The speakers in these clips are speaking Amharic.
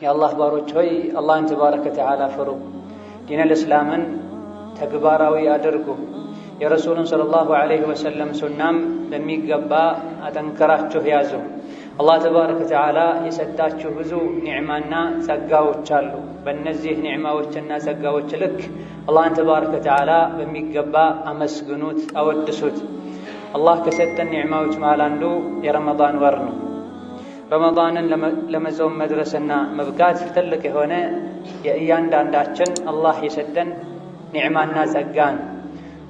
የአላህ ባሮች ሆይ አላህን ተባረከ ወተዓላ ፍሩ፣ ዲነል እስላምን ተግባራዊ አድርጉ፣ የረሱሉን ሰለላሁ ዐለይሂ ወሰለም ሱናም በሚገባ አጠንክራችሁ ያዙ። አላህ ተባረከ ወተዓላ የሰጣችሁ ብዙ ኒዕማና ጸጋዎች አሉ። በእነዚህ ኒዕማዎችና ጸጋዎች ልክ አላህን ተባረከ ወተዓላ በሚገባ አመስግኑት፣ አወድሱት። አላህ ከሰጠን ኒዕማዎች መሃል አንዱ የረመዳን ወር ነው። ረመዳንን ለመጾም መድረስና መብቃት ትልቅ የሆነ የእያንዳንዳችን አላህ የሰጠን ኒዕማና ጸጋ ነው።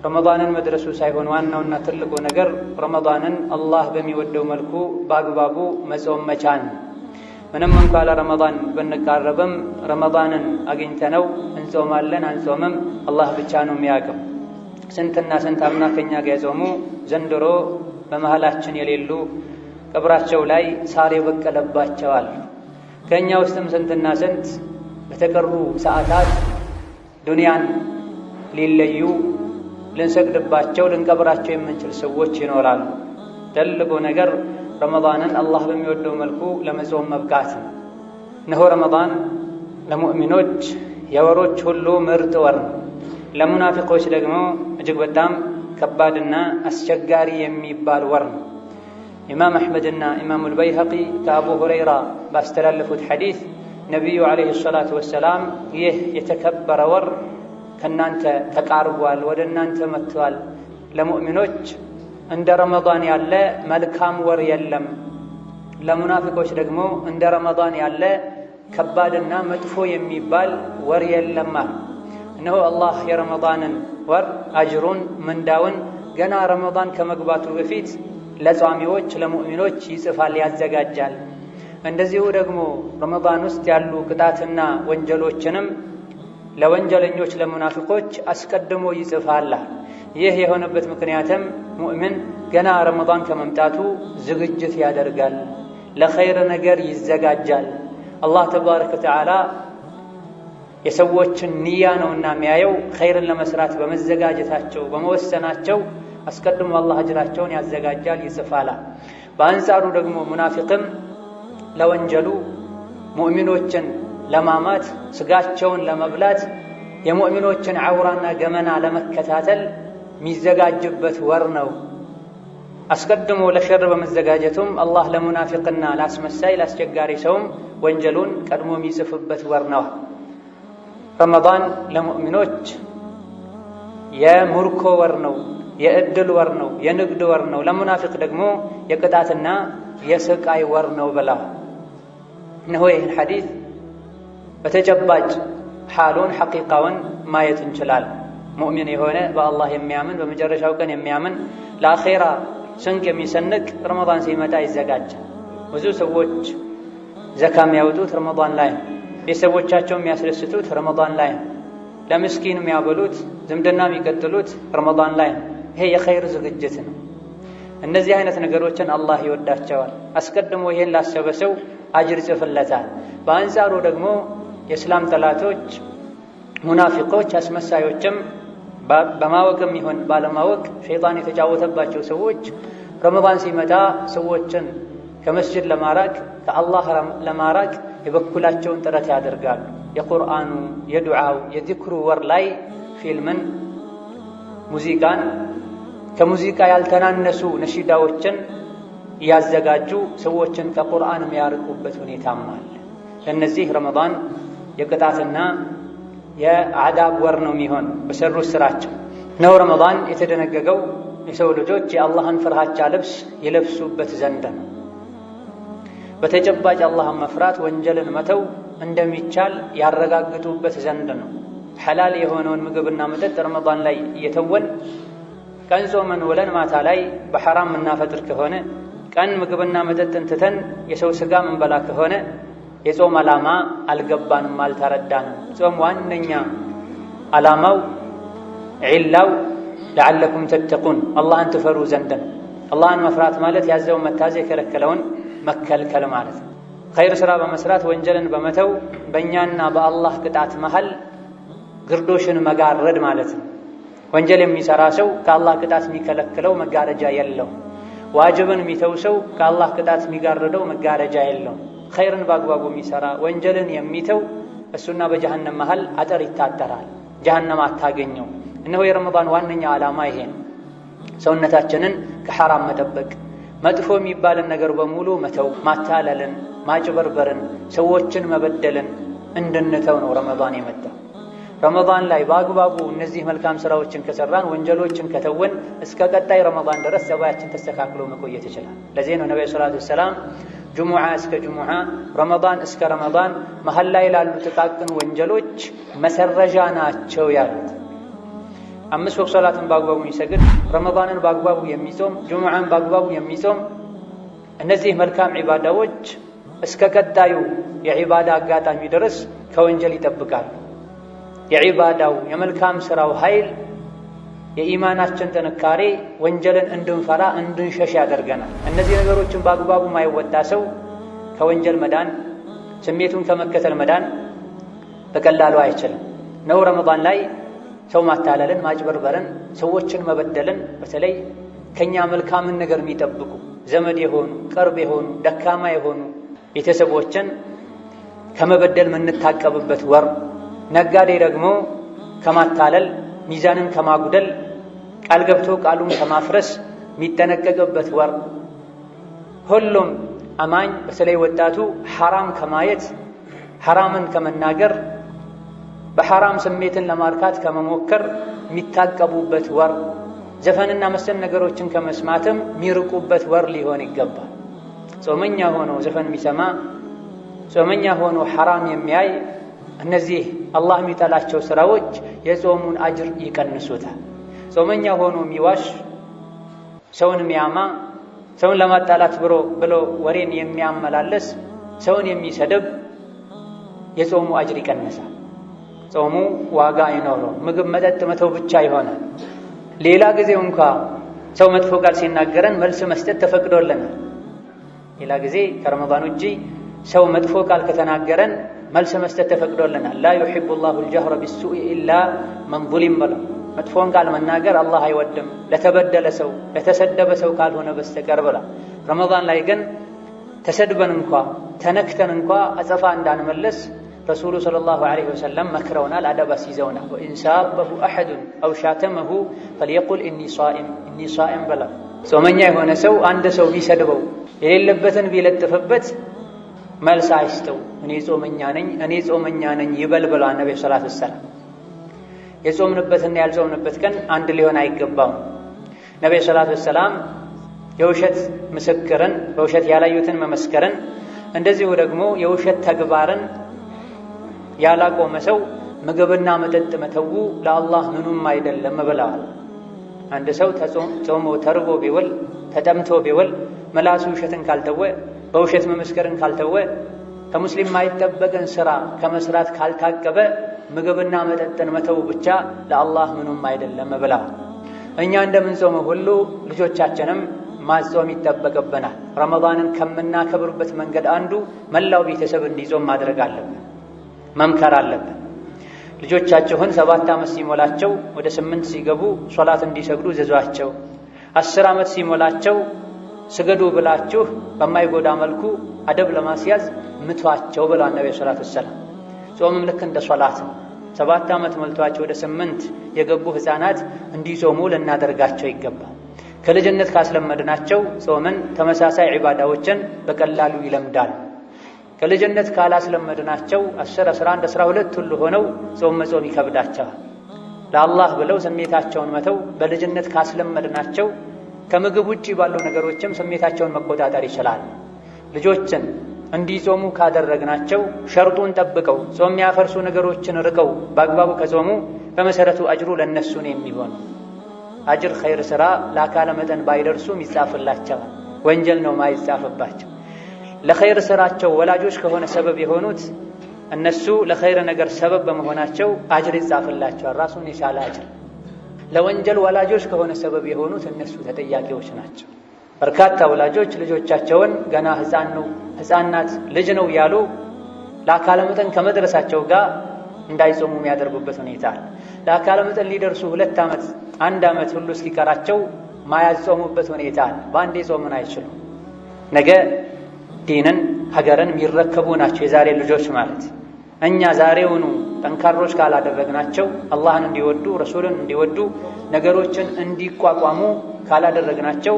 ረመዳንን መድረሱ ሳይሆን ዋናውና ትልቁ ነገር ረመዳንን አላህ በሚወደው መልኩ በአግባቡ መጾም መቻል። ምንም እንኳ ለረመዳን ብንቃረብም ረመዳንን አግኝተነው እንጾማለን አንጾምም አላህ ብቻ ነው የሚያውቀው። ስንትና ስንት አምና ከኛ ጋር የጾሙ ዘንድሮ በመሃላችን የሌሉ ቀብራቸው ላይ ሳር የበቀለባቸዋል። ከእኛ ውስጥም ስንትና ስንት በተቀሩ ሰዓታት ዱንያን ሊለዩ ልንሰግድባቸው ልንቀብራቸው የምንችል ሰዎች ይኖራሉ። ትልቁ ነገር ረመዳንን አላህ በሚወደው መልኩ ለመጾም መብቃት ነው። እነሆ ረመዳን ለሙእሚኖች የወሮች ሁሉ ምርጥ ወር ነው። ለሙናፊቆች ደግሞ እጅግ በጣም ከባድና አስቸጋሪ የሚባል ወር ነው። ኢማም አሕመድና ኢማሙል በይሀቂ ከአቡ ሁረይራ ባስተላለፉት ሐዲስ ነቢዩ ዓለይሂ ሰላቱ ወሰላም ይህ የተከበረ ወር ከእናንተ ተቃርቧል፣ ወደ እናንተ መጥቷል። ለሙእሚኖች እንደ ረመዳን ያለ መልካም ወር የለም፣ ለሙናፊቆች ደግሞ እንደ ረመዳን ያለ ከባድና መጥፎ የሚባል ወር የለም። እነሆ አላህ የረመዳንን ወር አጅሩን ምንዳውን ገና ረመዳን ከመግባቱ በፊት ለጿሚዎች ለሙእሚኖች ይጽፋል፣ ያዘጋጃል። እንደዚሁ ደግሞ ረመዳን ውስጥ ያሉ ቅጣትና ወንጀሎችንም ለወንጀለኞች ለሙናፊቆች አስቀድሞ ይጽፋል። ይህ የሆነበት ምክንያትም ሙእምን ገና ረመዳን ከመምጣቱ ዝግጅት ያደርጋል፣ ለኸይር ነገር ይዘጋጃል። አላህ ተባረከ ወተዓላ የሰዎችን ንያ ነውና የሚያየው ኸይርን ለመስራት በመዘጋጀታቸው በመወሰናቸው አስቀድሞ አላህ አጅራቸውን ያዘጋጃል፣ ይጽፋል። በአንጻሩ ደግሞ ሙናፊቅም ለወንጀሉ ሙእሚኖችን ለማማት ስጋቸውን ለመብላት የሙእሚኖችን ዐውራና ገመና ለመከታተል የሚዘጋጅበት ወር ነው። አስቀድሞ ለሸር በመዘጋጀቱም አላህ ለሙናፊቅና ላስመሳይ ላስቸጋሪ ሰውም ወንጀሉን ቀድሞ የሚጽፍበት ወር ነው። ረመዳን ለሙእሚኖች የሙርኮ ወር ነው፣ የእድል ወር ነው፣ የንግድ ወር ነው። ለሙናፊቅ ደግሞ የቅጣትና የስቃይ ወር ነው ብላ እነሆ ይህን ሐዲስ በተጨባጭ ሓሉን ሐቂቃውን ማየት እንችላለን። ሙእሚን የሆነ በአላህ የሚያምን በመጨረሻው ቀን የሚያምን ለአኼራ ስንቅ የሚሰንቅ ረመዳን ሲመጣ ይዘጋጃል። ብዙ ሰዎች ዘካ የሚያወጡት ረመዳን ላይ ነው። ቤተሰቦቻቸው የሚያስደስቱት ረመዳን ላይ ነው። ለምስኪን የሚያበሉት ዝምድና የሚቀጥሉት ረመዳን ላይ ነው። ይሄ የኸይር ዝግጅት ነው። እነዚህ አይነት ነገሮችን አላህ ይወዳቸዋል። አስቀድሞ ይሄን ላሰበ ሰው አጅር ጽፍለታል። በአንጻሩ ደግሞ የእስላም ጠላቶች ሙናፊቆች፣ አስመሳዮችም በማወቅም ይሁን ባለማወቅ ሸይጣን የተጫወተባቸው ሰዎች ረመዳን ሲመጣ ሰዎችን ከመስጅድ ለማራቅ ከአላህ ለማራቅ የበኩላቸውን ጥረት ያደርጋሉ። የቁርአኑ የዱዓው የዚክሩ ወር ላይ ፊልምን፣ ሙዚቃን፣ ከሙዚቃ ያልተናነሱ ነሺዳዎችን እያዘጋጁ ሰዎችን ከቁርአን የሚያርቁበት ሁኔታም አለ። ለእነዚህ ረመዳን የቅጣትና የአዳብ ወር ነው የሚሆን በሰሩት ስራቸው ነው። ረመዳን የተደነገገው የሰው ልጆች የአላህን ፍርሃቻ ልብስ የለብሱበት ዘንድ ነው። በተጨባጭ አላህን መፍራት ወንጀልን መተው እንደሚቻል ያረጋግጡበት ዘንድ ነው። ሐላል የሆነውን ምግብና መጠጥ ረመዳን ላይ እየተወን ቀን ጾመን ውለን ማታ ላይ በሐራም የምናፈጥር ከሆነ ቀን ምግብና መጠጥን ትተን የሰው ስጋ ምንበላ ከሆነ የጾም ዓላማ አልገባንም፣ አልተረዳንም። ጾም ዋነኛ ዓላማው ዒላው ለዓለኩም ተተቁን አላህን ትፈሩ ዘንድ ነው። አላህን መፍራት ማለት ያዘውን መታዘዝ የከለከለውን መከልከል ማለት ነው። ኸይር ሥራ በመስራት ወንጀልን በመተው በእኛና በአላህ ቅጣት መሃል ግርዶሽን መጋረድ ማለት ነው። ወንጀል የሚሰራ ሰው ከአላህ ቅጣት የሚከለክለው መጋረጃ የለው። ዋጅብን የሚተው ሰው ከአላህ ቅጣት የሚጋርደው መጋረጃ የለው። ኸይርን በአግባቡ የሚሰራ ወንጀልን የሚተው እሱና በጀሃነም መሃል አጥር ይታጠራል፣ ጀሃነም አታገኘው። እነሆ የረመዳን ዋነኛ ዓላማ ይሄ ነው። ሰውነታችንን ከሐራም መጠበቅ፣ መጥፎ የሚባልን ነገር በሙሉ መተው፣ ማታለልን፣ ማጭበርበርን፣ ሰዎችን መበደልን እንድንተው ነው ረመዳን የመጣው። ረመዳን ላይ በአግባቡ እነዚህ መልካም ስራዎችን ከሰራን፣ ወንጀሎችን ከተወን እስከ ቀጣይ ረመዳን ድረስ ጸባያችን ተስተካክሎ መቆየት ይችላል። ለዚህ ነው ነብዩ ሰለላሁ ዐለይሂ ወሰለም ጁሙዓ እስከ ጁሙዓ፣ ረመዳን እስከ ረመዳን መሀል ላይ ላሉ ጥቃቅን ወንጀሎች መሰረዣ ናቸው ያሉት። 5 ወቅት ሶላትን በአግባቡ የሚሰግድ፣ ረመዳንን በአግባቡ የሚጾም፣ ጁሙዓን በአግባቡ የሚጾም፣ እነዚህ መልካም ዒባዳዎች እስከ ቀጣዩ የዒባዳ አጋጣሚ ድረስ ከወንጀል ይጠብቃሉ። የዒባዳው የመልካም ስራው ኃይል የኢማናችን ጥንካሬ ወንጀልን እንድንፈራ እንድንሸሽ ያደርገናል። እነዚህ ነገሮችን በአግባቡ ማይወጣ ሰው ከወንጀል መዳን፣ ስሜቱን ከመከተል መዳን በቀላሉ አይችልም ነው። ረመዳን ላይ ሰው ማታለልን፣ ማጭበርበርን፣ ሰዎችን መበደልን፣ በተለይ ከኛ መልካምን ነገር የሚጠብቁ ዘመድ የሆኑ ቅርብ የሆኑ ደካማ የሆኑ ቤተሰቦችን ከመበደል የምንታቀብበት ወር፣ ነጋዴ ደግሞ ከማታለል ሚዛንን ከማጉደል ቃል ገብቶ ቃሉን ከማፍረስ የሚጠነቀቅበት ወር፣ ሁሉም አማኝ በተለይ ወጣቱ ሐራም ከማየት ሐራምን ከመናገር በሐራም ስሜትን ለማርካት ከመሞከር የሚታቀቡበት ወር፣ ዘፈንና መሰል ነገሮችን ከመስማትም የሚርቁበት ወር ሊሆን ይገባል። ጾመኛ ሆኖ ዘፈን የሚሰማ ጾመኛ ሆኖ ሐራም የሚያይ እነዚህ አላህ የሚጠላቸው ስራዎች የጾሙን አጅር ይቀንሱታል። ጾመኛ ሆኖ የሚዋሽ፣ ሰውን የሚያማ፣ ሰውን ለማጣላት ብሎ ወሬን የሚያመላለስ፣ ሰውን የሚሰድብ የጾሙ አጅር ይቀንሳል። ጾሙ ዋጋ አይኖረው፣ ምግብ መጠጥ መተው ብቻ ይሆናል። ሌላ ጊዜው እንኳ ሰው መጥፎ ቃል ሲናገረን መልስ መስጠት ተፈቅዶልናል። ሌላ ጊዜ ከረመዳን ውጪ ሰው መጥፎ ቃል ከተናገረን መልስ መስጠት ተፈቅዶልናል። ላ ዩሒቡ ላሁ አልጀህረ ቢሱኢ ኢላ መን ዙሊም ብለው መጥፎን ቃል መናገር አላህ አይወድም ለተበደለ ሰው ለተሰደበ ሰው ካልሆነ በስተቀር ብላ። ረመዳን ላይ ግን ተሰድበን እንኳ ተነክተን እንኳ አጸፋ እንዳንመለስ ረሱሉ ሰለላሁ ዐለይሂ ወሰለም መክረውናል፣ አደብ አስይዘውናል። ወኢን ሳበሁ አሐዱን አው ሻተመሁ ፈልየቁል ኢኒ ሷኢም ብላ። ጾመኛ የሆነ ሰው አንድ ሰው ቢሰድበው የሌለበትን ቢለጥፍበት መልስ አይስተው፣ እኔ ጾመኛ ነኝ ይበል ብለዋል ነብዩ ሰለላሁ ዐለይሂ ወሰለም። የጾምንበትና ያልጾምንበት ቀን አንድ ሊሆን አይገባም። ነብዩ ሰለላሁ ዐለይሂ ወሰለም የውሸት ምስክርን በውሸት ያላዩትን መመስከርን፣ እንደዚሁ ደግሞ የውሸት ተግባርን ያላቆመ ሰው ምግብና መጠጥ መተው ለአላህ ምኑም አይደለም ብለዋል። አንድ ሰው ጾሞ ተርቦ ቢውል ተጠምቶ ቢውል መላሱ ውሸትን ካልተወ በውሸት መመስከርን ካልተወ ከሙስሊም ማይጠበቅን ስራ ከመስራት ካልታቀበ ምግብና መጠጥን መተው ብቻ ለአላህ ምኑም አይደለም ብለዋል። እኛ እንደምንጾመው ሁሉ ልጆቻችንም ማጾም ይጠበቅብናል። ረመዳንን ከምናከብርበት መንገድ አንዱ መላው ቤተሰብ እንዲጾም ማድረግ አለብን፣ መምከር አለብን። ልጆቻችሁን 7 ዓመት ሲሞላቸው ወደ 8 ሲገቡ ሶላት እንዲሰግዱ ዘዟቸው። 10 ዓመት ሲሞላቸው ስገዱ ብላችሁ በማይጎዳ መልኩ አደብ ለማስያዝ ምቷቸው ብለዋል ነብዩ ሰለላሁ ዐለይሂ ወሰለም። ጾምም ልክ እንደ ሶላት 7 ዓመት ሞልቷቸው ወደ 8 የገቡ ህፃናት እንዲጾሙ ልናደርጋቸው ይገባል። ከልጅነት ካስለመድናቸው ጾምን ተመሳሳይ ዒባዳዎችን በቀላሉ ይለምዳል። ከልጅነት ካላስለመድናቸው 10፣ 11፣ 12 ሁሉ ሆነው ጾም መጾም ይከብዳቸዋል። ለአላህ ብለው ስሜታቸውን መተው በልጅነት ካስለመድናቸው ከምግብ ውጪ ባሉ ነገሮችም ስሜታቸውን መቆጣጠር ይችላል። ልጆችን እንዲጾሙ ካደረግናቸው ሸርጡን ጠብቀው ጾም የሚያፈርሱ ነገሮችን ርቀው በአግባቡ ከጾሙ በመሰረቱ አጅሩ ለነሱ ነው የሚሆን። አጅር ኸይር ስራ ለአካለ መጠን ባይደርሱም ይጻፍላቸዋል። ወንጀል ነው ማይጻፍባቸው። ለኸይር ስራቸው ወላጆች ከሆነ ሰበብ የሆኑት እነሱ ለኸይር ነገር ሰበብ በመሆናቸው አጅር ይጻፍላቸዋል፣ ራሱን የቻለ አጅር። ለወንጀል ወላጆች ከሆነ ሰበብ የሆኑት እነሱ ተጠያቂዎች ናቸው። በርካታ ወላጆች ልጆቻቸውን ገና ሕፃን ናት ልጅ ነው ያሉ ለአካለ መጠን ከመድረሳቸው ጋር እንዳይጾሙ የሚያደርጉበት ሁኔታ አለ። ለአካለ መጠን ሊደርሱ 2 ዓመት 1 ዓመት ሁሉ እስኪቀራቸው ማያጾሙበት ሁኔታ አለ። በአንዴ ጾምን አይችሉም። ነገ ዲንን ሀገርን የሚረከቡ ናቸው የዛሬ ልጆች ማለት። እኛ ዛሬውኑ ጠንካሮች ካላደረግናቸው አላህን እንዲወዱ ረሱልን እንዲወዱ ነገሮችን እንዲቋቋሙ ካላደረግናቸው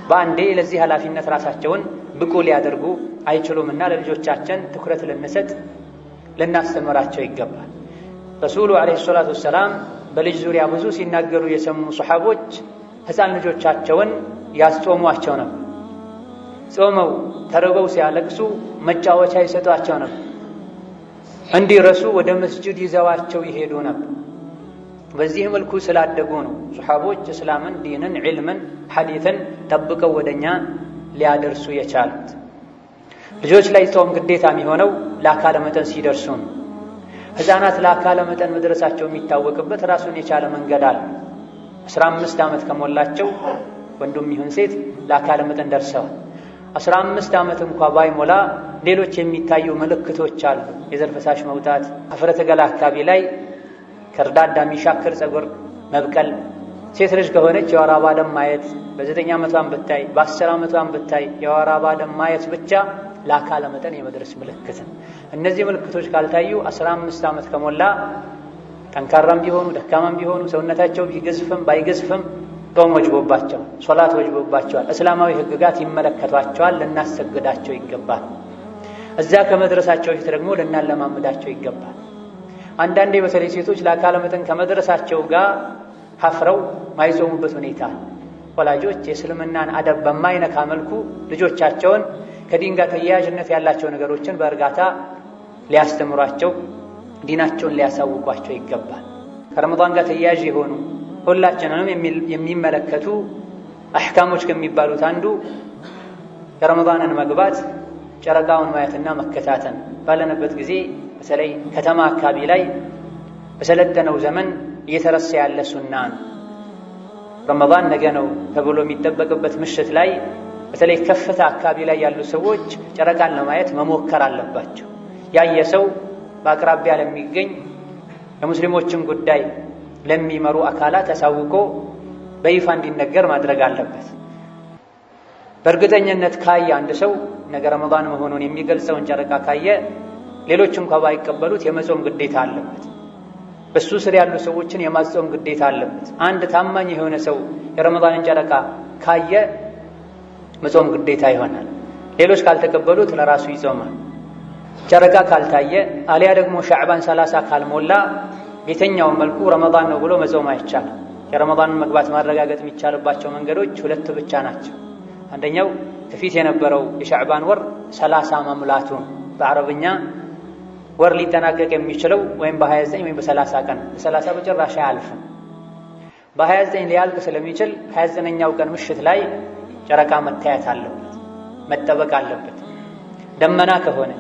በአንዴ ለዚህ ኃላፊነት ራሳቸውን ብቁ ሊያደርጉ አይችሉምና ለልጆቻችን ትኩረት ልንሰጥ ልናስተምራቸው ይገባል። ረሱሉ ዓለይሂ ሰላቱ ወሰላም በልጅ ዙሪያ ብዙ ሲናገሩ የሰሙ ሱሐቦች ሕፃን ልጆቻቸውን ያስጾሟቸው ነበር። ጾመው ተርበው ሲያለቅሱ መጫወቻ ይሰጧቸው ነበር። እንዲረሱ ወደ መስጂድ ይዘዋቸው ይሄዱ ነበር። በዚህ መልኩ ስላደጉ ነው ሱሐቦች እስላምን፣ ዲንን፣ ዒልምን፣ ሐዲትን ጠብቀው ወደኛ ሊያደርሱ የቻሉት። ልጆች ላይ ጾም ግዴታ የሚሆነው ለአካለ መጠን ሲደርሱ ነው። ሕፃናት ለአካለ መጠን መድረሳቸው የሚታወቅበት ራሱን የቻለ መንገድ አለ። 15 ዓመት ከሞላቸው ወንዱም ይሁን ሴት ለአካለ መጠን ደርሰዋል። 15 ዓመት እንኳ ባይሞላ ሌሎች የሚታዩ ምልክቶች አሉ። የዘር ፈሳሽ መውጣት፣ ኀፍረተ ገላ አካባቢ ላይ ከርዳዳ የሚሻክር ፀጉር መብቀል፣ ሴት ልጅ ከሆነች የወር አበባ ደም ማየት፣ በ9 ዓመቷን ብታይ በ10 ዓመቷን ብታይ የወር አበባ ደም ማየት ብቻ ለአካለ መጠን የመድረስ ምልክት ነው። እነዚህ ምልክቶች ካልታዩ 15 ዓመት ከሞላ ጠንካራም ቢሆኑ ደካማም ቢሆኑ ሰውነታቸው ቢገዝፍም ባይገዝፍም ጾም ወጅቦባቸው፣ ሶላት ወጅቦባቸዋል፣ እስላማዊ ህግጋት ይመለከቷቸዋል፣ ልናሰግዳቸው ይገባል። እዛ ከመድረሳቸው ፊት ደግሞ ልናለማምዳቸው ይገባል። አንዳንዴ በተለይ ሴቶች ለአካለ መጠን ከመድረሳቸው ጋር ሀፍረው ማይጾሙበት ሁኔታ ወላጆች የእስልምናን አደብ በማይነካ መልኩ ልጆቻቸውን ከዲን ጋር ተያያዥነት ያላቸው ነገሮችን በእርጋታ ሊያስተምሯቸው ዲናቸውን ሊያሳውቋቸው ይገባል። ከረመዳን ጋር ተያያዥ የሆኑ ሁላችንንም የሚመለከቱ አሕካሞች ከሚባሉት አንዱ የረመዳንን መግባት ጨረቃውን ማየትና መከታተል። ባለንበት ጊዜ በተለይ ከተማ አካባቢ ላይ በሰለጠነው ዘመን እየተረሳ ያለ ሱና ነው። ረመዳን ነገ ነው ተብሎ የሚጠበቅበት ምሽት ላይ በተለይ ከፍታ አካባቢ ላይ ያሉ ሰዎች ጨረቃን ለማየት መሞከር አለባቸው። ያየ ሰው በአቅራቢያ ለሚገኝ የሙስሊሞችን ጉዳይ ለሚመሩ አካላት አሳውቆ በይፋ እንዲነገር ማድረግ አለበት። በእርግጠኝነት ካየ አንድ ሰው ነገ ረመዳን መሆኑን የሚገልጸውን ጨረቃ ካየ ሌሎች እንኳ ባይቀበሉት የመጾም ግዴታ አለበት። በሱ ስር ያሉ ሰዎችን የማጾም ግዴታ አለበት። አንድ ታማኝ የሆነ ሰው የረመዳንን ጨረቃ ካየ መጾም ግዴታ ይሆናል። ሌሎች ካልተቀበሉት ለራሱ ይጾማል። ጨረቃ ካልታየ አሊያ ደግሞ ሻዕባን 30 ካልሞላ በየትኛውም መልኩ ረመዳን ነው ብሎ መጾም አይቻልም። የረመዳንን መግባት ማረጋገጥ የሚቻልባቸው መንገዶች ሁለት ብቻ ናቸው። አንደኛው ከፊት የነበረው የሻዕባን ወር 30 መሙላቱ። በአረብኛ ወር ሊጠናቀቅ የሚችለው ወይም በ29 ወይም በ30 ቀን፣ በ30 በጭራሽ አያልፍም። በ29 ሊያልቅ ስለሚችል 29ኛው ቀን ምሽት ላይ ጨረቃ መታየት አለበት፣ መጠበቅ አለበት። ደመና ከሆነ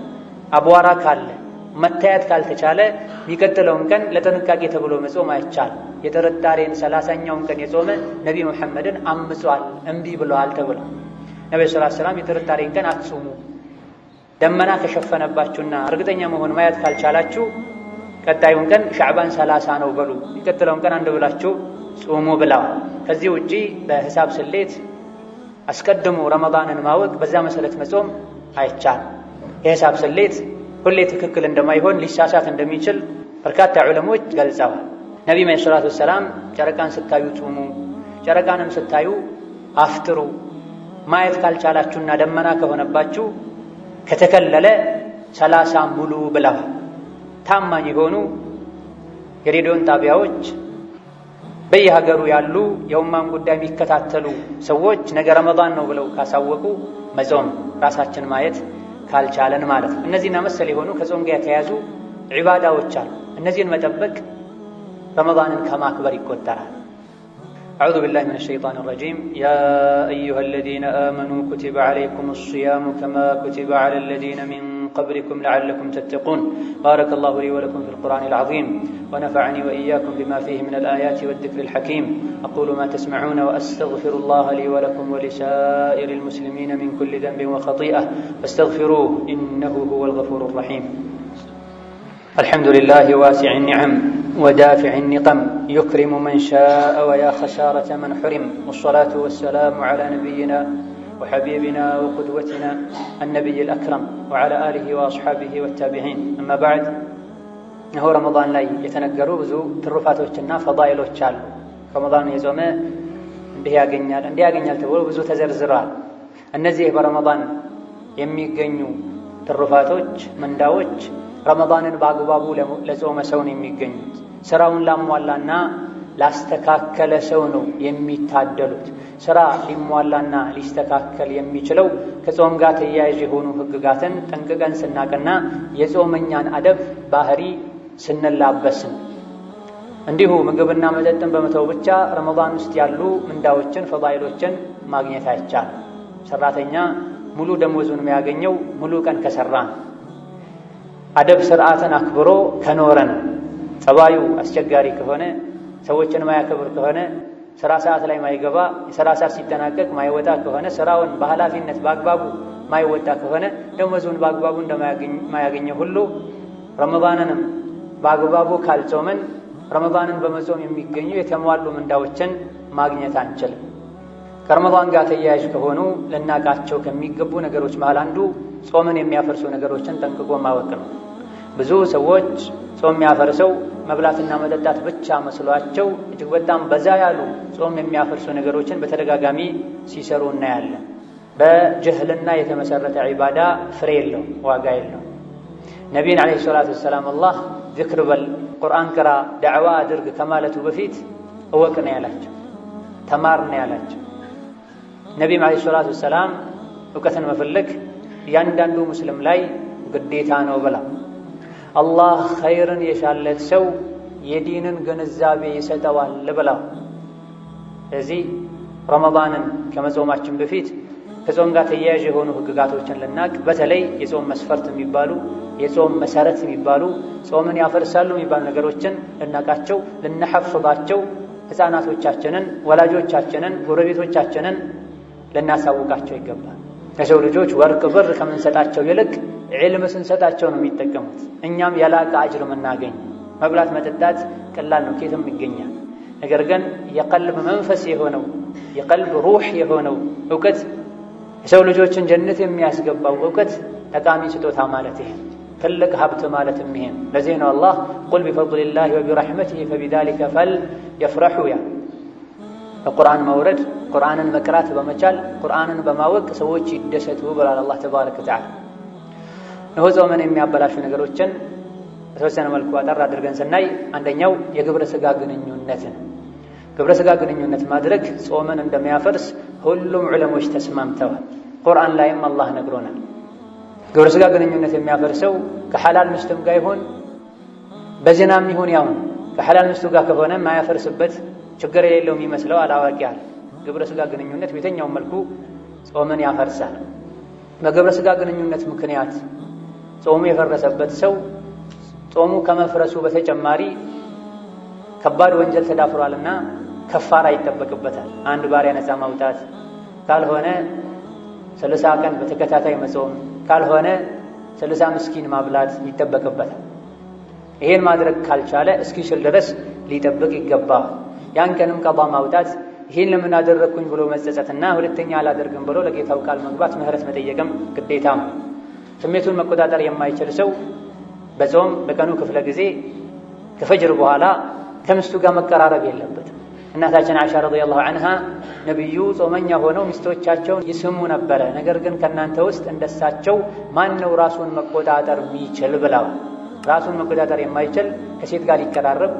አቧራ ካለ መታየት ካልተቻለ የሚቀጥለውን ቀን ለጥንቃቄ ተብሎ መጾም አይቻልም። የጥርጣሬን 30ኛውን ቀን የጾመ ነቢ ሙሐመድን አምጿል፣ እምቢ ብለዋል ተብሎ ነቢ ሰለላሁ ዐለይሂ ወሰለም የጥርጣሬን ቀን አትጾሙ፣ ደመና ከሸፈነባችሁና እርግጠኛ መሆን ማየት ካልቻላችሁ ቀጣዩን ቀን ሻዕባን 30 ነው በሉ፣ የሚቀጥለውን ቀን አንድ ብላችሁ ጾሙ ብለዋል። ከዚህ ውጪ በሂሳብ ስሌት አስቀድሞ ረመዳንን ማወቅ በዛ መሰረት መጾም አይቻልም። የሂሳብ ስሌት ሁሌ ትክክል እንደማይሆን ሊሳሳት እንደሚችል በርካታ ዑለሞች ገልጸዋል። ነቢዩ ዓለይሂ ሰላቱ ወሰላም ጨረቃን ስታዩ ጾሙ፣ ጨረቃንም ስታዩ አፍጥሩ፣ ማየት ካልቻላችሁና ደመና ከሆነባችሁ ከተከለለ 30 ሙሉ ብለዋል። ታማኝ የሆኑ የሬዲዮን ጣቢያዎች በየሀገሩ ያሉ የኡማን ጉዳይ የሚከታተሉ ሰዎች ነገ ረመዳን ነው ብለው ካሳወቁ መጾም ራሳችን ማየት ካልቻለን ማለት ነው። እነዚህና መሰል የሆኑ ከጾም ጋር የተያዙ ዒባዳዎች አሉ። እነዚህን መጠበቅ ረመዳንን ከማክበር ይቆጠራል። አዑዙ ቢላሂ ሚነ ሸይጣኒ ረጂም ያ አዩሃ አለዚነ አመኑ ኩቲበ ዐለይኩሙ ሲያሙ ከማ ኩቲበ ዐለ አለዚነ ሚን قبلكم لعلكم تتقون بارك الله لي ولكم في القرآن العظيم ونفعني وإياكم بما فيه من الآيات والذكر الحكيم أقول ما تسمعون وأستغفر الله لي ولكم ولسائر المسلمين من كل ذنب وخطيئة فاستغفروه إنه هو الغفور الرحيم الحمد لله واسع النعم ودافع النقم يكرم من شاء ويا خسارة من حرم والصلاة والسلام على نبينا وحبيبنا وقدوتنا النبي الأكرم وعلى آله وأصحابه والتابعين. أما بعد، هو رمضان لا يتنقروا بزو ترفات وجنا فضائل وجال رمضان يزومه እንዲህ ያገኛል ተብሎ ብዙ ተዘርዝረዋል። እነዚህ በረመዳን የሚገኙ ትሩፋቶች ምንዳዎች ረመዳንን በአግባቡ ለጾመ ሰው ነው የሚገኙት። ስራውን ላሟላና ላስተካከለ ሰው ነው የሚታደሉት። ስራ ሊሟላና ሊስተካከል የሚችለው ከጾም ጋር ተያያዥ የሆኑ ህግጋትን ጠንቅቀን ስናቅና የጾመኛን አደብ ባህሪ ስንላበስ እንዲሁ ምግብና መጠጥን በመተው ብቻ ረመዳን ውስጥ ያሉ ምንዳዎችን ፈዳኢሎችን ማግኘት አይቻልም። ሰራተኛ ሙሉ ደሞዙን የሚያገኘው ሙሉ ቀን ከሰራ ነው። አደብ ስርዓትን አክብሮ ከኖረ ነው። ጸባዩ አስቸጋሪ ከሆነ፣ ሰዎችን ማያከብር ከሆነ፣ ስራ ሰዓት ላይ ማይገባ፣ የሥራ ሰዓት ሲጠናቀቅ ማይወጣ ከሆነ፣ ስራውን በኃላፊነት በአግባቡ ማይወጣ ከሆነ ደሞዙን በአግባቡ እንደማያገኘው ሁሉ ረመዳንንም በአግባቡ ካልጾመን ረመዳንን በመጾም የሚገኙ የተሟሉ ምንዳዎችን ማግኘት አንችልም። ከረመዳን ጋር ተያያዥ ከሆኑ ልናቃቸው ከሚገቡ ነገሮች መሃል አንዱ ጾምን የሚያፈርሱ ነገሮችን ጠንቅቆ ማወቅ ነው። ብዙ ሰዎች ጾም የሚያፈርሰው መብላትና መጠጣት ብቻ መስሏቸው እጅግ በጣም በዛ ያሉ ጾም የሚያፈርሱ ነገሮችን በተደጋጋሚ ሲሰሩ እናያለን። በጅህልና የተመሰረተ ዒባዳ ፍሬ የለው፣ ዋጋ የለው። ነቢይን ዓለይሂ ሰላቱ ወሰላም አላህ ዚክር በል፣ ቁርአን ቅራ፣ ዳዕዋ አድርግ ከማለቱ በፊት እወቅ ነው ያላቸው፣ ተማር ነው ያላቸው። ነቢይም ዓለይሂ ሰላቱ ወሰላም እውቀትን መፈለግ እያንዳንዱ ሙስሊም ላይ ግዴታ ነው ብላ አላህ ኸይርን የሻለት ሰው የዲንን ግንዛቤ ይሰጠዋል ብላ። ስለዚህ ረመዳንን ከመጾማችን በፊት ከጾም ጋር ተያያዥ የሆኑ ህግጋቶችን ልናቅ፣ በተለይ የጾም መስፈርት የሚባሉ የጾም መሰረት የሚባሉ ጾምን ያፈርሳሉ የሚባሉ ነገሮችን ልናቃቸው፣ ልናሐፍዛቸው፣ ህፃናቶቻችንን፣ ወላጆቻችንን፣ ጎረቤቶቻችንን ልናሳውቃቸው ይገባል። ለሰው ልጆች ወርቅ ብር ከምንሰጣቸው ይልቅ ዒልም ስንሰጣቸው ነው የሚጠቀሙት። እኛም የላቀ አጅር የምናገኝ። መብላት መጠጣት ቀላል ነው፣ ኬትም ይገኛል። ነገር ግን የቀልብ መንፈስ የሆነው የቀልብ ሩህ የሆነው እውቀት የሰው ልጆችን ጀነት የሚያስገባው እውቀት ጠቃሚ ስጦታ ማለት ይሄ ትልቅ ሀብት ማለትም ይሄ። ለዚህ ነው አላህ ቁል ቢፈድሊላሂ ወቢረሕመቲሂ ፈቢዛሊከ ፈልየፍረሑ ያ። በቁርአን መውረድ፣ ቁርአንን መቅራት በመቻል ቁርአንን በማወቅ ሰዎች ይደሰቱ ብሏል አላህ ተባረከ ወተዓላ። እነሆ ጾምን የሚያበላሹ ነገሮችን በተወሰነ መልኩ አጠር አድርገን ስናይ፣ አንደኛው የግብረ ሥጋ ግንኙነትን። ግብረ ሥጋ ግንኙነት ማድረግ ጾምን እንደሚያፈርስ ሁሉም ዑለሞች ተስማምተዋል። ቁርአን ላይም አላህ ነግሮናል። ግብረ ሥጋ ግንኙነት የሚያፈርሰው ከሐላል ሚስትም ጋር ይሁን በዚናም ይሁን ያው ከሐላል ሚስቱ ጋር ከሆነ ማያፈርስበት ችግር የሌለው የሚመስለው አላዋቂ አለ። ግብረ ሥጋ ግንኙነት በየትኛው መልኩ ጾምን ያፈርሳል። በግብረ ሥጋ ግንኙነት ምክንያት ጾሙ የፈረሰበት ሰው ጾሙ ከመፍረሱ በተጨማሪ ከባድ ወንጀል ተዳፍሯልና ከፋራ ይጠበቅበታል። አንድ ባሪያ ነፃ ማውጣት፣ ካልሆነ 30 ቀን በተከታታይ መጾም፣ ካልሆነ 30 ምስኪን ማብላት ይጠበቅበታል። ይሄን ማድረግ ካልቻለ እስኪችል ድረስ ሊጠብቅ ይገባል። ያን ቀንም ቀዷ ማውጣት፣ ይሄን ለምን አደረግኩኝ ብሎ መጸጸትና ሁለተኛ አላደርግም ብሎ ለጌታው ቃል መግባት፣ ምህረት መጠየቅም ግዴታ ነው። ስሜቱን መቆጣጠር የማይችል ሰው በጾም በቀኑ ክፍለ ጊዜ ከፈጅር በኋላ ከምስቱ ጋር መቀራረብ የለበትም። እናታችን አይሻ ረዲየላሁ ዐንሃ ነብዩ ጾመኛ ሆነው ሚስቶቻቸውን ይስሙ ነበረ፣ ነገር ግን ከናንተ ውስጥ እንደሳቸው ማን ነው ራሱን መቆጣጠር የሚችል ብለዋል። ራሱን መቆጣጠር የማይችል ከሴት ጋር ሊቀራረብ፣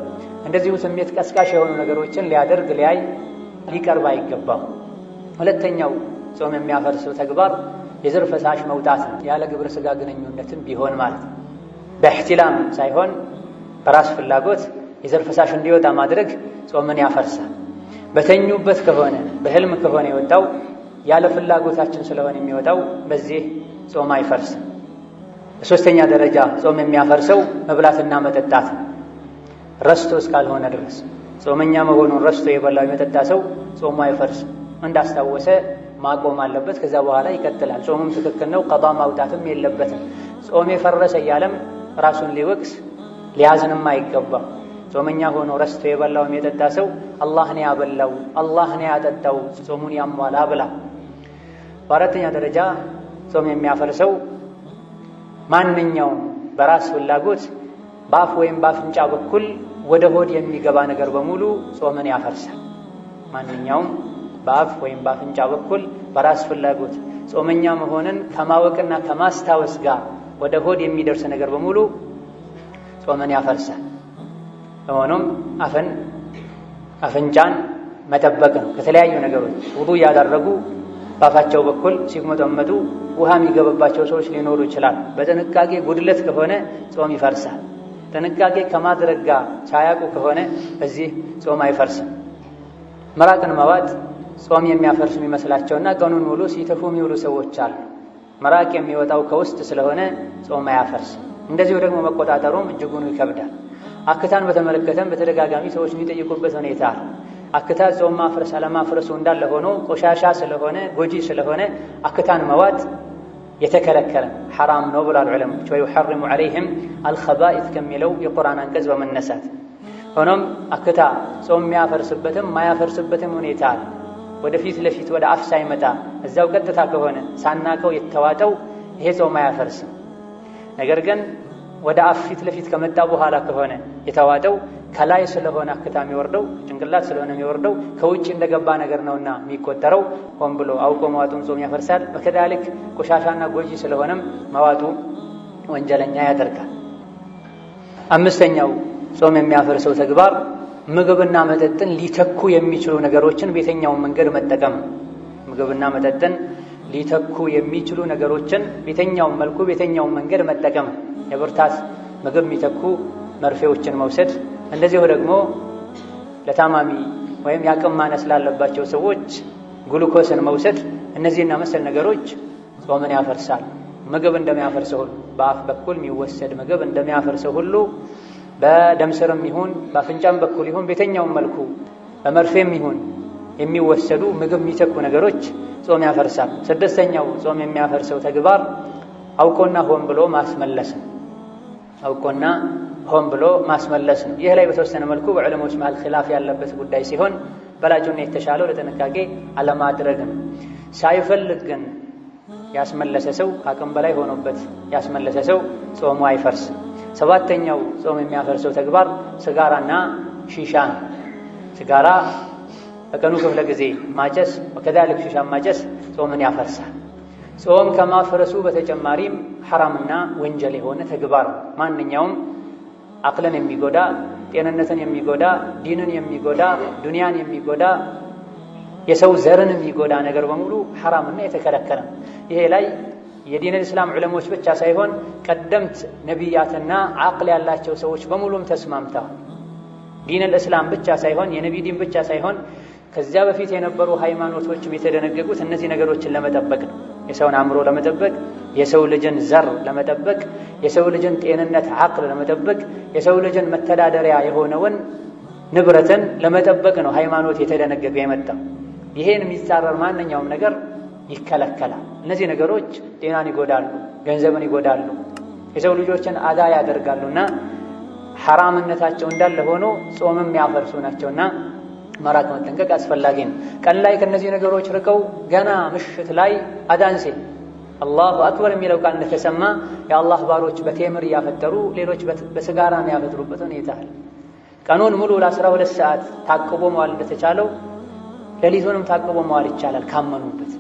እንደዚሁ ስሜት ቀስቃሽ የሆኑ ነገሮችን ሊያደርግ ሊያይ ሊቀርብ አይገባም። ሁለተኛው ጾም የሚያፈርሰው ተግባር የዘር ፈሳሽ መውጣት ነው። ያለ ግብረ ሥጋ ግንኙነትም ቢሆን ማለት ነው። በእህቲላም ሳይሆን በራስ ፍላጎት የዘር ፈሳሽ እንዲወጣ ማድረግ ጾምን ያፈርሳል። በተኙበት ከሆነ በህልም ከሆነ የወጣው ያለ ፍላጎታችን ስለሆነ የሚወጣው በዚህ ጾም አይፈርስም። በሶስተኛ ደረጃ ጾም የሚያፈርሰው መብላትና መጠጣት ረስቶ እስካልሆነ ድረስ ጾመኛ መሆኑን ረስቶ የበላው የመጠጣ ሰው ጾሙ አይፈርስም። እንዳስታወሰ ማቆም አለበት። ከዛ በኋላ ይቀጥላል። ጾሙም ትክክል ነው፣ ቀዷ ማውጣትም የለበትም። ጾም የፈረሰ እያለም ራሱን ሊወቅስ ሊያዝንም አይገባም። ጾመኛ ሆኖ ረስቶ የበላውም የጠጣ ሰው አላህ ነው ያበላው፣ አላህ ነው ያጠጣው፣ ጾሙን ያሟላ ብላ። በአራተኛ ደረጃ ጾም የሚያፈርሰው ማንኛውም በራስ ፍላጎት በአፍ ወይም በአፍንጫ በኩል ወደ ሆድ የሚገባ ነገር በሙሉ ጾምን ያፈርሳል። ማንኛውም በአፍ ወይም በአፍንጫ በኩል በራስ ፍላጎት ጾመኛ መሆንን ከማወቅና ከማስታወስ ጋር ወደ ሆድ የሚደርስ ነገር በሙሉ ጾምን ያፈርሳል። በመሆኑም አፍንጫን መጠበቅ ነው ከተለያዩ ነገሮች። ውዱእ ያደረጉ በአፋቸው በኩል ሲጉመጠመጡ ውሃ የሚገባባቸው ሰዎች ሊኖሩ ይችላል። በጥንቃቄ ጉድለት ከሆነ ጾም ይፈርሳል። ጥንቃቄ ከማድረግ ጋር ሳያውቁ ከሆነ በዚህ ጾም አይፈርስም። መራቅን መዋጥ ጾም የሚያፈርስ የሚመስላቸውና ቀኑን ሙሉ ሲተፉ የሚውሉ ሰዎች አሉ። መራቅ የሚወጣው ከውስጥ ስለሆነ ጾም አያፈርስም። እንደዚሁ ደግሞ መቆጣጠሩም እጅጉን ይከብዳል። አክታን በተመለከተም በተደጋጋሚ ሰዎች የሚጠይቁበት ሁኔታ አለ። አክታ ጾም ማፍረስ አለማፍረሱ እንዳለ ሆኖ ቆሻሻ ስለሆነ ጎጂ ስለሆነ አክታን መዋጥ የተከለከለ ሐራም ነው ብሏል ዑለሞች። ወይሐርሙ ዐለይሂም አልኸባኢት ከሚለው የቁርአን አንቀጽ በመነሳት ሆኖም አክታ ጾም የሚያፈርስበትም ማያፈርስበትም ሁኔታ አለ። ወደፊት ለፊት ወደ አፍ ሳይመጣ እዛው ቀጥታ ከሆነ ሳናቀው የተዋጠው ይሄ ጾም አያፈርስም። ነገር ግን ወደ አፍ ፊት ለፊት ከመጣ በኋላ ከሆነ የተዋጠው ከላይ ስለሆነ አክታ የሚወርደው ጭንቅላት ስለሆነ የሚወርደው ከውጭ እንደገባ ነገር ነውና የሚቆጠረው ሆን ብሎ አውቆ መዋጡን ጾም ያፈርሳል። በከዳልክ ቆሻሻና ጎጂ ስለሆነም መዋጡ ወንጀለኛ ያደርጋል። አምስተኛው ጾም የሚያፈርሰው ተግባር ምግብና መጠጥን ሊተኩ የሚችሉ ነገሮችን በየትኛውም መንገድ መጠቀም። ምግብና መጠጥን ሊተኩ የሚችሉ ነገሮችን በየትኛውም መልኩ በየትኛውም መንገድ መጠቀም። የብርታት ምግብ የሚተኩ መርፌዎችን መውሰድ፣ እንደዚሁ ደግሞ ለታማሚ ወይም የአቅም ማነስ ላለባቸው ሰዎች ግሉኮስን መውሰድ፣ እነዚህና መሰል ነገሮች ጾምን ያፈርሳል። ምግብ እንደሚያፈርሰው ሁሉ በአፍ በኩል የሚወሰድ ምግብ እንደሚያፈርሰው ሁሉ በደም ስርም ይሁን በአፍንጫም በኩል ይሁን በየትኛውም መልኩ በመርፌም ይሁን የሚወሰዱ ምግብ የሚተኩ ነገሮች ጾም ያፈርሳል። ስድስተኛው ጾም የሚያፈርሰው ተግባር አውቆና ሆን ብሎ ማስመለስ ነው። አውቆና ሆን ብሎ ማስመለስ ነው። ይህ ላይ በተወሰነ መልኩ በዑለሞች መሃል ኺላፍ ያለበት ጉዳይ ሲሆን በላጩና የተሻለው ለጥንቃቄ አለማድረግ ነው። ሳይፈልግ ግን ያስመለሰ ሰው ከአቅም በላይ ሆኖበት ያስመለሰ ሰው ጾሙ አይፈርስም። ሰባተኛው ጾም የሚያፈርሰው ተግባር ስጋራና ሺሻ ነው። ስጋራ በቀኑ ክፍለ ጊዜ ማጨስ ወከዛልክ ሺሻ ማጨስ ጾምን ያፈርሳል። ጾም ከማፍረሱ በተጨማሪም ሐራምና ወንጀል የሆነ ተግባር ማንኛውም አቅልን የሚጎዳ ጤንነትን የሚጎዳ ዲንን የሚጎዳ ዱንያን የሚጎዳ የሰው ዘርን የሚጎዳ ነገር በሙሉ ሐራምና የተከለከለ። ይሄ ላይ የዲን እስላም ዑለሞች ብቻ ሳይሆን ቀደምት ነቢያትና አቅል ያላቸው ሰዎች በሙሉም ተስማምተዋል። ዲን እስላም ብቻ ሳይሆን የነቢ ዲን ብቻ ሳይሆን ከዚያ በፊት የነበሩ ሃይማኖቶችም የተደነገጉት እነዚህ ነገሮችን ለመጠበቅ ነው። የሰውን አእምሮ ለመጠበቅ፣ የሰው ልጅን ዘር ለመጠበቅ፣ የሰው ልጅን ጤንነት አቅል ለመጠበቅ፣ የሰው ልጅን መተዳደሪያ የሆነውን ንብረትን ለመጠበቅ ነው ሃይማኖት የተደነገገ የመጣው። ይሄን የሚጻረር ማንኛውም ነገር ይከለከላል። እነዚህ ነገሮች ጤናን ይጎዳሉ፣ ገንዘብን ይጎዳሉ፣ የሰው ልጆችን አዳ ያደርጋሉና ሐራምነታቸው እንዳለ ሆኖ ጾምም ያፈርሱ ናቸውና መራቅ መጠንቀቅ አስፈላጊ ነው። ቀን ላይ ከነዚህ ነገሮች ርቀው ገና ምሽት ላይ አዳን ሲል አላሁ አክበር የሚለው ቃል እንደተሰማ የአላህ ባሮች በቴምር እያፈጠሩ ሌሎች በስጋራ የሚያፈጥሩበት ሁኔታ አለ። ቀኑን ሙሉ ለ12 ሰዓት ታቅቦ መዋል እንደተቻለው ሌሊቱንም ታቅቦ መዋል ይቻላል ካመኑበት።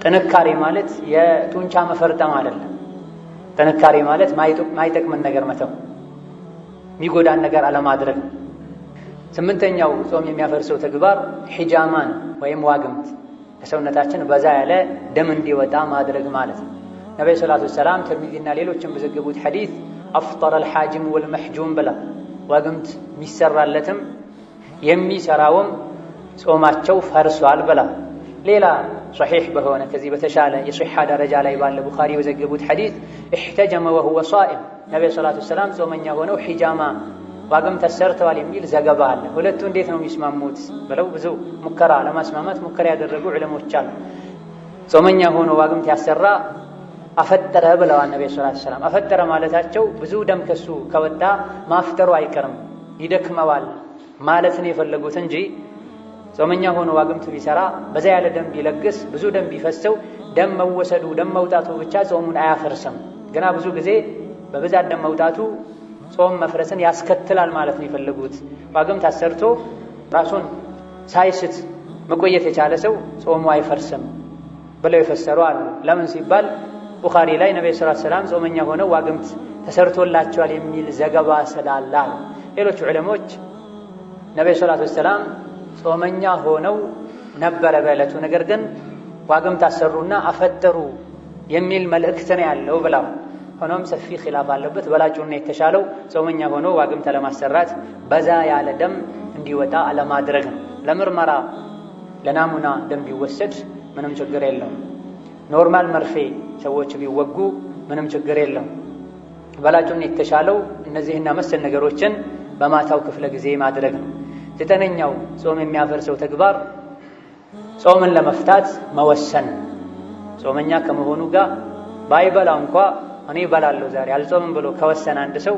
ጥንካሬ ማለት የጡንቻ መፈርጠም አይደለም። ጥንካሬ ማለት ማይጠቅምን ነገር መተው፣ የሚጎዳን ነገር አለማድረግ። ስምንተኛው ጾም የሚያፈርሰው ተግባር ሒጃማን ወይም ዋግምት ከሰውነታችን በዛ ያለ ደም እንዲወጣ ማድረግ ማለት ነው። ነብዩ ሰለላሁ ዐለይሂ ወሰለም ተርሚዚና ሌሎችም በዘገቡት ሐዲስ አፍጠረ አልሓጅም ወልመሕጁም ብላ ዋግምት የሚሰራለትም የሚሰራውም ጾማቸው ፈርሷል ብላ። ሌላ ሶሒሕ በሆነ ከዚህ በተሻለ የሶሒሓ ደረጃ ላይ ባለ ቡኻሪ በዘገቡት ሐዲስ እሕተጀመ ወሁወ ሷኢም ነብዩ ሰለላሁ ዐለይሂ ወሰለም ጾመኛ ሆነው ሒጃማ ዋግምት ተሰርተዋል የሚል ዘገባ አለ። ሁለቱ እንዴት ነው የሚስማሙት ብለው ብዙ ሙከራ ለማስማማት ሙከራ ያደረጉ ዑለሞች አሉ። ጾመኛ ሆኖ ዋግምት ያሰራ አፈጠረ ብለዋል ነብዩ ሰለላሁ ዐለይሂ ወሰለም። አፈጠረ ማለታቸው ብዙ ደም ከሱ ከወጣ ማፍጠሩ አይቀርም ይደክመዋል ማለት ነው የፈለጉት እንጂ ጾመኛ ሆኖ ዋግምት ቢሰራ በዛ ያለ ደም ቢለግስ ብዙ ደም ቢፈሰው ደም መወሰዱ ደም መውጣቱ ብቻ ጾሙን አያፈርስም። ገና ብዙ ጊዜ በብዛት ደም መውጣቱ ጾም መፍረስን ያስከትላል ማለት ነው የፈለጉት። ዋግምት አሰርቶ ራሱን ሳይስት መቆየት የቻለ ሰው ጾሙ አይፈርስም ብለው የፈሰሩ አሉ። ለምን ሲባል ቡኻሪ ላይ ነብዩ ሰለላሁ ዐለይሂ ወሰለም ጾመኛ ሆነው ዋግምት ተሰርቶላቸዋል የሚል ዘገባ ስላለ። ሌሎች ዑለሞች ነብዩ ሰለላሁ ዐለይሂ ወሰለም ጾመኛ ሆነው ነበረ በዕለቱ ነገር ግን ዋግምት አሰሩና አፈጠሩ የሚል መልእክት ነው ያለው ብለው። ሆኖም ሰፊ ኺላፍ አለበት። በላጩና የተሻለው ጾመኛ ሆኖ ዋግምት ለማሰራት በዛ ያለ ደም እንዲወጣ አለማድረግ ነው። ለምርመራ ለናሙና ደም ቢወሰድ ምንም ችግር የለውም። ኖርማል መርፌ ሰዎች ቢወጉ ምንም ችግር የለውም። በላጩና የተሻለው እነዚህና መሰል ነገሮችን በማታው ክፍለ ጊዜ ማድረግ ነው። ዘጠነኛው ጾም የሚያፈርሰው ተግባር ጾምን ለመፍታት መወሰን። ጾመኛ ከመሆኑ ጋር ባይበላ እንኳ እኔ እበላለሁ ዛሬ አልጾምም ብሎ ከወሰነ አንድ ሰው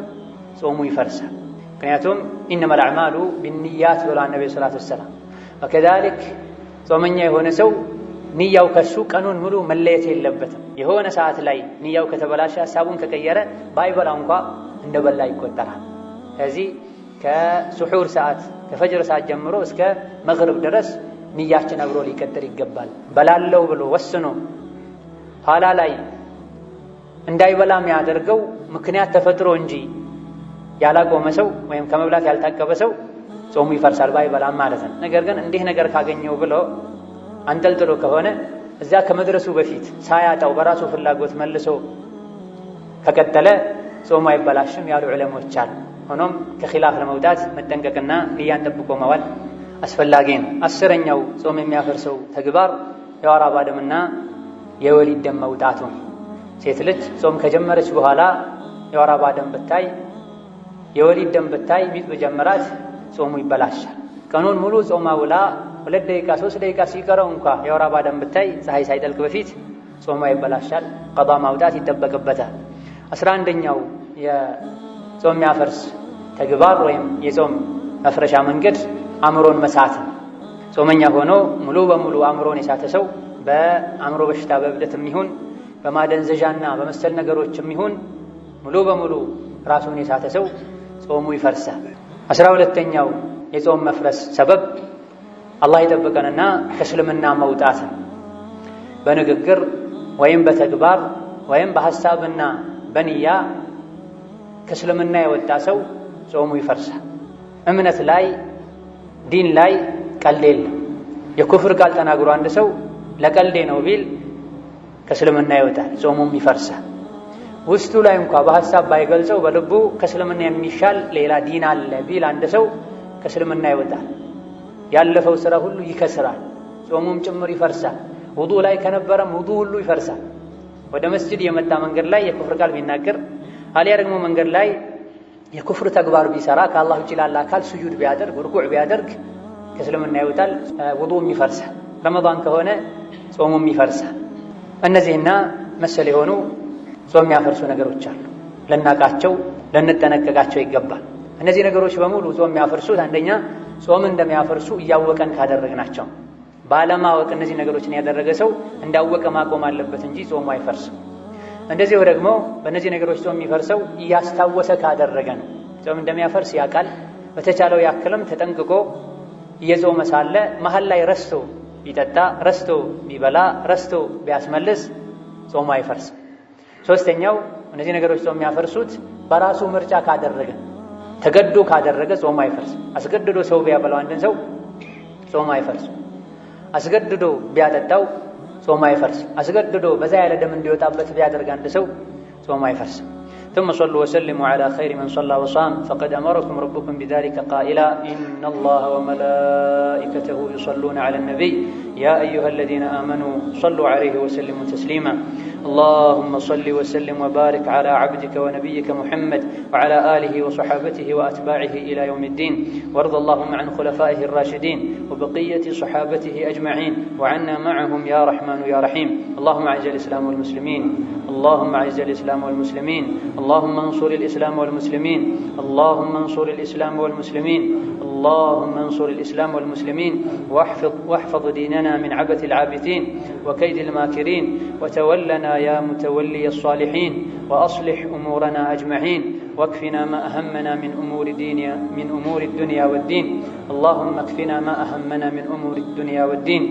ጾሙ ይፈርሳል። ምክንያቱም ኢነመል አዕማሉ ቢንኒያት ብለዋል ነብዩ ሰለላሁ ዐለይሂ ወሰለም። ወከዛሊክ ጾመኛ የሆነ ሰው ንያው ከሱ ቀኑን ሙሉ መለየት የለበትም። የሆነ ሰዓት ላይ ንያው ከተበላሸ ሐሳቡን ከቀየረ ባይበላ እንኳ እንደበላ ይቆጠራል። ስለዚህ ከሱሑር ሰዓት ከፈጅር ሰዓት ጀምሮ እስከ መግሪብ ድረስ ንያችን አብሮ ሊቀጥል ይገባል። በላለው ብሎ ወስኖ ኋላ ላይ እንዳይበላ የሚያደርገው ምክንያት ተፈጥሮ እንጂ ያላቆመ ሰው ወይም ከመብላት ያልታቀበ ሰው ጾሙ ይፈርሳል ባይበላም ማለት ነው። ነገር ግን እንዲህ ነገር ካገኘው ብሎ አንጠልጥሎ ከሆነ እዛ ከመድረሱ በፊት ሳያጣው በራሱ ፍላጎት መልሶ ከቀጠለ ጾሙ አይበላሽም ያሉ ዑለሞች አሉ። ሆኖም ከኺላፍ ለመውጣት መጠንቀቅና ንያን ጠብቆ መዋል አስፈላጊ ነው። አስረኛው ጾም የሚያፈርሰው ተግባር የወር አበባ ደምና የወሊድ ደም መውጣቱ። ሴት ልጅ ጾም ከጀመረች በኋላ የወር አበባ ደም ብታይ የወሊድ ደም ብታይ ሚጥ በጀመራት ጾሙ ይበላሻል። ቀኑን ሙሉ ጾማ ውላ 2 ደቂቃ 3 ደቂቃ ሲቀረው እንኳ የወር አበባ ደም ብታይ ፀሐይ ሳይጠልቅ በፊት ጾሙ ይበላሻል። ቀዷ ማውጣት ይጠበቅበታል። 11ኛው የጾም የሚያፈርስ ተግባር ወይም የጾም መፍረሻ መንገድ አእምሮን መሳት ነው። ጾመኛ ሆኖ ሙሉ በሙሉ አእምሮን የሳተ ሰው በአእምሮ በሽታ በእብደትም ይሁን በማደንዘዣና በመሰል ነገሮችም ይሁን ሙሉ በሙሉ ራሱን የሳተ ሰው ጾሙ ይፈርሳል። 12ኛው የጾም መፍረስ ሰበብ አላህ ይጠብቀንና ከእስልምና መውጣት በንግግር ወይም በተግባር ወይም በሐሳብና በንያ ከእስልምና የወጣ ሰው ጾሙ ይፈርሳል። እምነት ላይ ዲን ላይ ቀልድ የለም። የኩፍር ቃል ተናግሮ አንድ ሰው ለቀልዴ ነው ቢል ከእስልምና ይወጣል፣ ጾሙም ይፈርሳል። ውስጡ ላይ እንኳ በሐሳብ ባይገልጸው በልቡ ከእስልምና የሚሻል ሌላ ዲን አለ ቢል አንድ ሰው ከእስልምና ይወጣል። ያለፈው ስራ ሁሉ ይከስራል፣ ጾሙም ጭምር ይፈርሳል። ውዱእ ላይ ከነበረም ውዱእ ሁሉ ይፈርሳል። ወደ መስጂድ የመጣ መንገድ ላይ የኩፍር ቃል ቢናገር አሊያ ደግሞ መንገድ ላይ የኩፍር ተግባር ቢሰራ ከአላህ ውጭ ላለ አካል ስጁድ ቢያደርግ ርኩዕ ቢያደርግ ከእስልምና ይወጣል፣ ውዱእም ይፈርሳል። ረመዳን ከሆነ ጾሙም ይፈርሳል። እነዚህና መሰል የሆኑ ጾም የሚያፈርሱ ነገሮች አሉ። ልናቃቸው ልንጠነቀቃቸው ይገባል። እነዚህ ነገሮች በሙሉ ጾም የሚያፈርሱት አንደኛ ጾም እንደሚያፈርሱ እያወቀን ካደረግናቸው። ባለማወቅ እነዚህ ነገሮችን ያደረገ ሰው እንዳወቀ ማቆም አለበት እንጂ ጾሙ አይፈርስም። እንደዚሁ ደግሞ በእነዚህ ነገሮች ጾም የሚፈርሰው እያስታወሰ ካደረገ ነው። ጾም እንደሚያፈርስ ያውቃል። በተቻለው ያክልም ተጠንቅቆ እየጾመ ሳለ መሀል ላይ ረስቶ ቢጠጣ፣ ረስቶ ቢበላ፣ ረስቶ ቢያስመልስ ጾሙ አይፈርስም። ሶስተኛው እነዚህ ነገሮች ጾም የሚያፈርሱት በራሱ ምርጫ ካደረገ ተገዶ ካደረገ ጾሙ አይፈርስም። አስገድዶ ሰው ቢያበላው አንድን ሰው ጾሙ አይፈርስም። አስገድዶ ቢያጠጣው ጾሙ አይፈርስም። አስገድዶ በዛ ያለ ደም እንዲወጣበት ቢያደርግ አንድ ሰው ጾሙ አይፈርስም። ثم صلوا وسلموا على خير من صلى وصام فقد أمركم ربكم بذلك قائلا إن الله وملائكته يصلون على النبي يا أيها الذين آمنوا صلوا عليه وسلموا تسليما. اللهم صل وسلم وبارك على عبدك ونبيك محمد وعلى آله وصحابته وأتباعه إلى يوم الدين، وارض اللهم عن خلفائه الراشدين وبقية صحابته أجمعين وعنا معهم يا رحمن يا رحيم. اللهم أعز الإسلام والمسلمين، اللهم أعز الإسلام والمسلمين، اللهم انصر الإسلام والمسلمين، اللهم انصر الإسلام والمسلمين، اللهم انصر الإسلام والمسلمين، واحفظ ديننا من عبث العابثين وكيد الماكرين، وتولنا يا متولي الصالحين، وأصلح أمورنا أجمعين، واكفنا ما أهمنا من أمور الدنيا والدين. اللهم اكفنا ما أهمنا من أمور الدنيا والدين،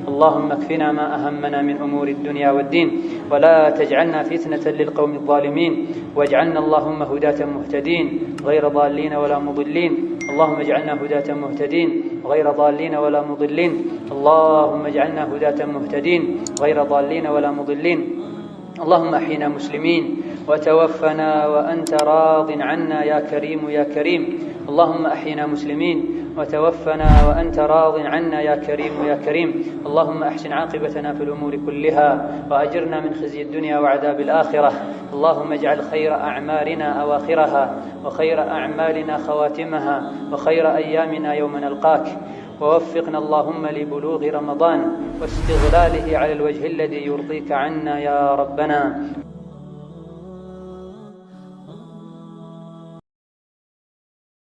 اللهم اكفنا ما أهمنا من أمور الدنيا والدين، ولا تجعلنا فتنة للقوم الظالمين، واجعلنا اللهم هداة مهتدين غير ضالين ولا مضلين. اللهم اجعلنا هداة مهتدين غير ضالين ولا مضلين، اللهم اجعلنا هداة مهتدين غير ضالين ولا مضلين. اللهم احينا مسلمين وتوفنا وأنت راض عنا يا كريم يا كريم. اللهم احينا مسلمين وتوفنا وأنت راض عنا يا كريم يا كريم. اللهم أحسن عاقبتنا في الأمور كلها وأجرنا من خزي الدنيا وعذاب الآخرة. اللهم اجعل خير أعمالنا أواخرها، وخير أعمالنا خواتمها، وخير أيامنا يوم نلقاك. ووفقنا اللهم لبلوغ رمضان واستغلاله على الوجه الذي يرضيك عنا يا ربنا.